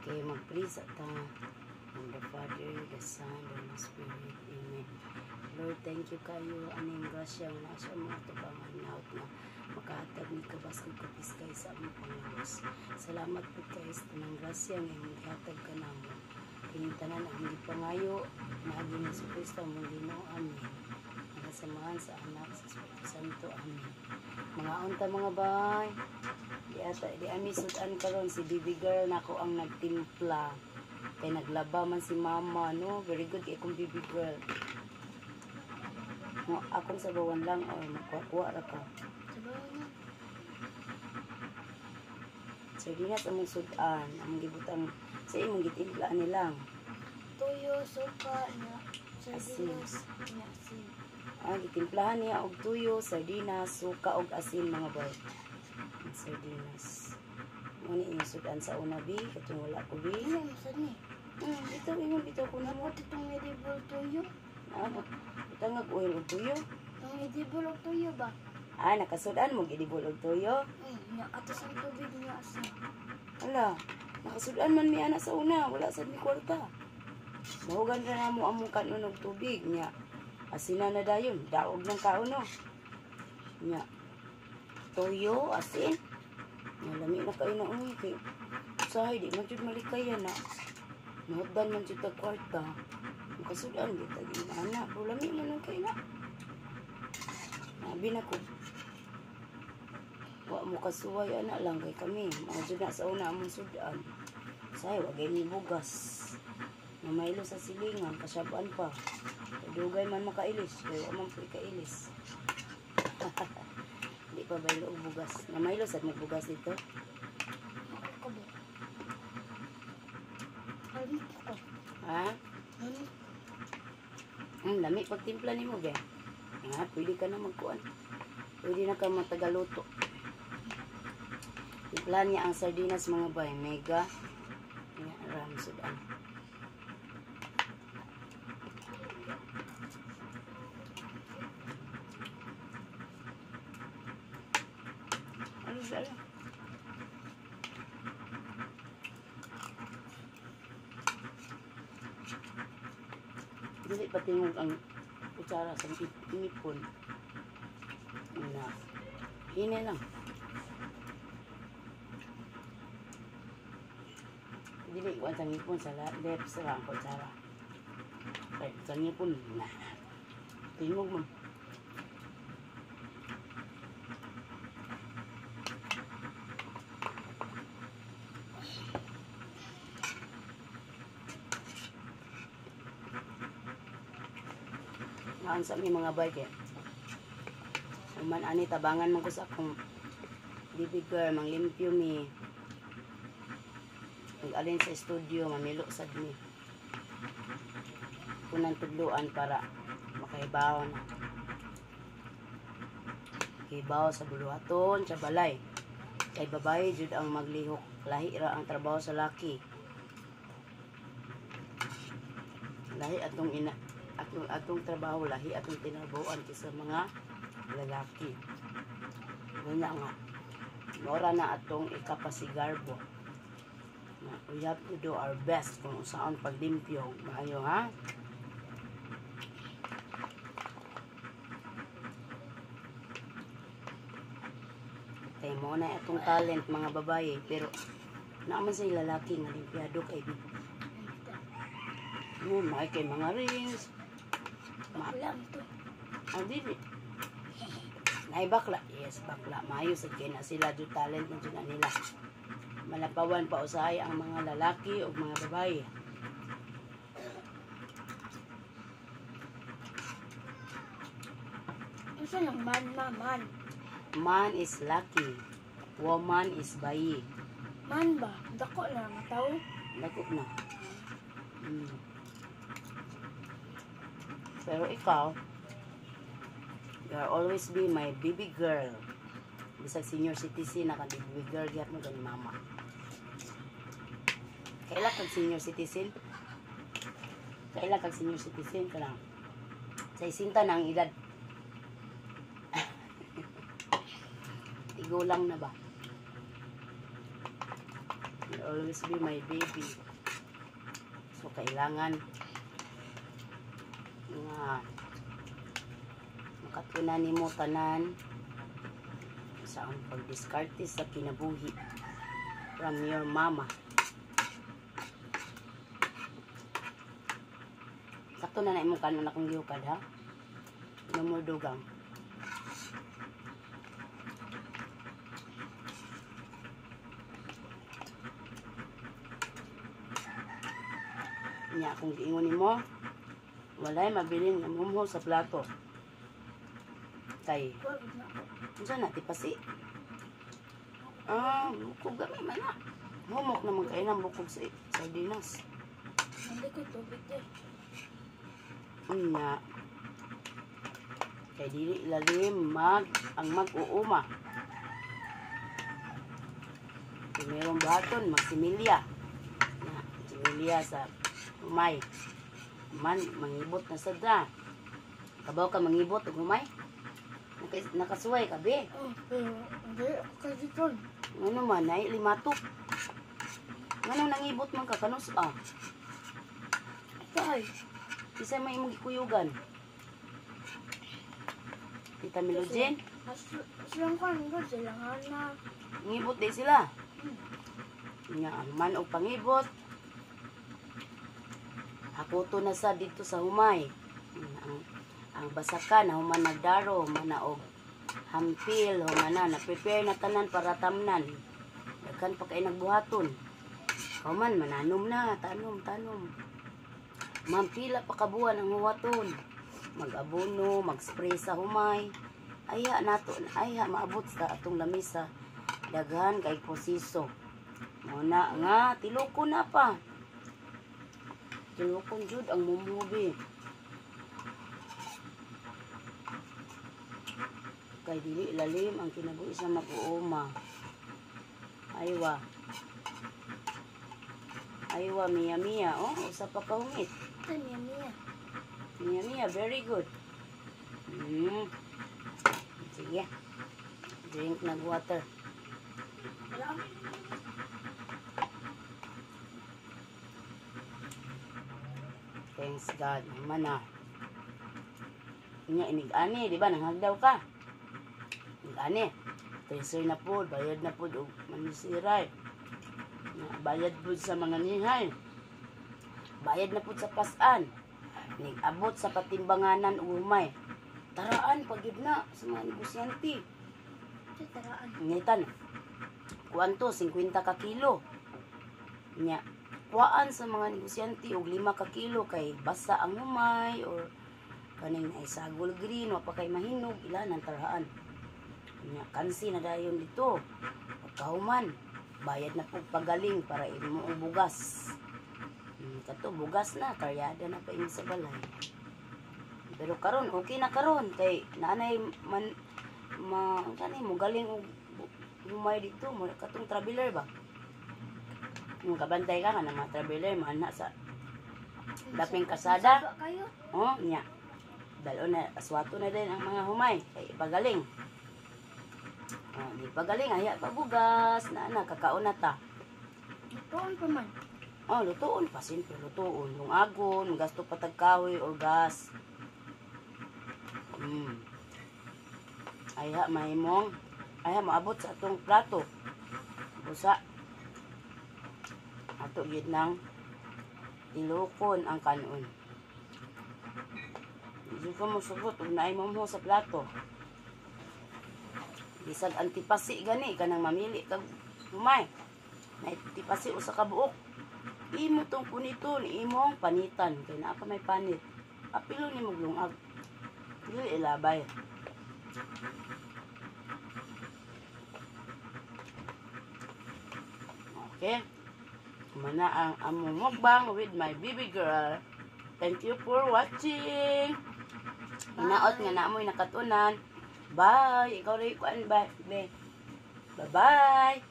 Okay, mag-please at in the Father, the Son, and the Spirit. Amen. Lord, thank you kayo. Aning grasya nga sa mga tubangan naot na makahatag ni kabas kong kapiskay sa among Panginoos. Salamat po kayo sa tanang grasya nga ihatag ka namo. Kinintanan ang gipangayo na aging Yesu Kristo ang Ginoo. Amen. Mga samahan sa anak sa Espiritu Santo. Amen. Mga unta mga bay. Di ami sudan karon si baby girl nako ang nagtimpla. Kay naglaba man si mama, no? Very good kay akong baby girl. No, akong sabawan lang or magkuha ra ka. Sabawan. Sardinas among sudan, among gibutang sa imong gitimpla nilang. Tuyo, suka, na sardinas, na asin. Gitimplahan niya og tuyo, sardinas, suka og asin mga boy. Sardinas. Muna yung sudan sa una bi, katong wala ko bi. Ano, saan ni? Bitaw ko na mo. Napot itong edible tuyo. Itangag oil og tuyo. Itong edible o tuyo ba? Nakasudan mo gidibol og tuyo. Atas ang tubig niya asin. Ala, nakasudan man mi ana sa una, wala sad mi kwarta. Mahugan ra namo among kanon og tubig nya. Asinan na dayon, daog ng kaon no. Nya. Toyo, asin. Malami na kayo na uy. Kay usahay, di man jud malikayan na. Nahutdan man jud tag kwarta. Nakasudan, di tagin na. Lami man lang kayo na. Nabi na ko. Wa mo kasuway, ana lang kay kami. Mga jud na sa una among sudan. Usahay, wagay ni bugas. Namaylo sa silingan, kasyabaan pa. Dugay man makailis. Kaya man po ikailis. Di pa baylo og bugas. Namaylo sad may bugas dito. Ako ba? Halit ako. Ha? Halit. Lami pagtimpla nimo be. Pwede ka na magkuan. Pwede na ka matagaluto. Timplan niya ang sardinas mga bay. Mega. Ram sudan. Dili patingog ang kutsara sa inipon. Na. Hine lang. Dili ko ang ngipon sa left sa ang kutsara. Kay sa ngipon na. Tingog mo. Sa mi mga bike man ani tabangan man ko sa akong baby girl manglimpyo mi alin sa studio mamilo sad mi kunang tudloan para makaibaw na kibaw sa buluhaton sa balay kay babae jud ang maglihok lahi ra ang trabaho sa laki lahi atong trabaho lahi atong tinabuan kaysa mga lalaki. Wala nga. Mora na atong ikapasigarbo. We have to do our best kung saan paglimpyo. Maayo ha? Kaya mo na atong talent mga babae. Pero naaman sa lalaki nga limpyado kay may kay mga rings. Alam to. Dili. Nay bakla. Yes, bakla. Maayos at kaya na sila do talent na dyan nila. Malapawan pa usahay ang mga lalaki o mga babae. Isa lang man. Man is lucky. Woman is bayi. Man ba? Dako na ang tao. Dako na. Pero ikaw, you are always be my baby girl. Bisag senior citizen na ka baby girl, dihat mo gani mama. Kailan kag senior citizen? Kailan kag senior citizen ka lang? Sa isinta na ang edad. Tigulang na ba? always be my baby. So, kailangan nga makatunan nimo tanan sa ang pagdiskarte sa kinabuhi from your mama. Sakto na imong kanon akong giukad ha. Namurdugang. Nya akong giingon nimo, walay mabilin nga mumho sa plato. Kay, Wag na ako. unsa na tipasi? Bukog gamay man na. Humok naman kayo ng bukog sa sardinas. Hindi ko tubig eh. Nya, kay dili ilalim ang mag-uuma. Kung mayroong baton, magsimilya. Na, similya sa humay. Man, mangibot na sadra. Kabaw ka mangibot og humay? Nakasuway ka, be. Oh, pero hindi ako kasi doon. Ano man, ay limatok. Ano nangibot man ka, kanus Tay, Isa may imong gikuyugan. Tita Melodjen, silang kan ko, silang na. ngibot di sila. Nga, man og pangibot. Ako to na sa dito sa humay. Ang basakan na human nagdaro, mana og hampil, humana na prepare na tanan para tamnan. Daghan pa kay nagbuhaton. Human mananom na, tanom. Mampila pa kabuan ang huwaton. Mag-abono, mag-spray sa humay. Ayha nato, ayha maabot sa atong lamisa. Daghan kay posiso. Muna nga, tilukon na pa. Tilukon jud ang mumubi. Kay dili ilalim ang kinabuhi sa mag-uuma. Aywa. Aywa, Mia. Oh, usa pa ka humit. Tanya niya. Mia, very good. Sige. Drink ng water. Wala. Thanks God. Naman na. Inya, inig-ani, di ba? Nanghagdaw ka. Inig-ani. Tracer na po, bayad na po, manisiray. Bayad po sa mga nihay. Bayad na po sa pasan. Nag-abot sa patimbanganan umay. Taraan, pagid na sa mga negosyante. Sa taraan. Ngitan, kuanto, 50 ka kilo. Nya, kuaan sa mga negosyante og 5 ka kilo kay basa ang humay or kaning ay sagol green wa pa kay mahinog ilan ang tarhaan. Nya, kansi na dayon dito. Pagkahuman, bayad na po pagaling para imo og bugas. Kato bugas na, karyada na pa imo sa balay. Pero karon okay na karon kay nanay man kanay mo galing og humay dito mo katong traveler ba. Yung kabantay ka nga ng mga traveler, mana sa daping kasada. Saba kayo? Oh, nya. Dalo na, aswato na din ang mga humay. Kay pagaling. Oh, di pagaling, aya pa bugas. Kakaon na ta. Tuon pa man. Oh, lutuon pa, simple lutuon. Lungagon, gasto pa tagkahoy or gas. Aya, mahimong. Aya, maabot sa atong plato. Busa. Ato gid nang ilukon ang kanon. Hindi ko mo sugot ug naay mo sa plato. Bisag antipasi gani kanang mamili kag humay. Na antipasi usa ka buok. Imo tong punito ni imong panitan kay naa pa may panit. Apilo ni mo lungag. Dili ilabay. Okay. Mana ang among mukbang with my baby girl. Thank you for watching. Hinaot nga naamoy nakatunan. Bye. Ikaw rin kuan ba? Bye-bye. Bye!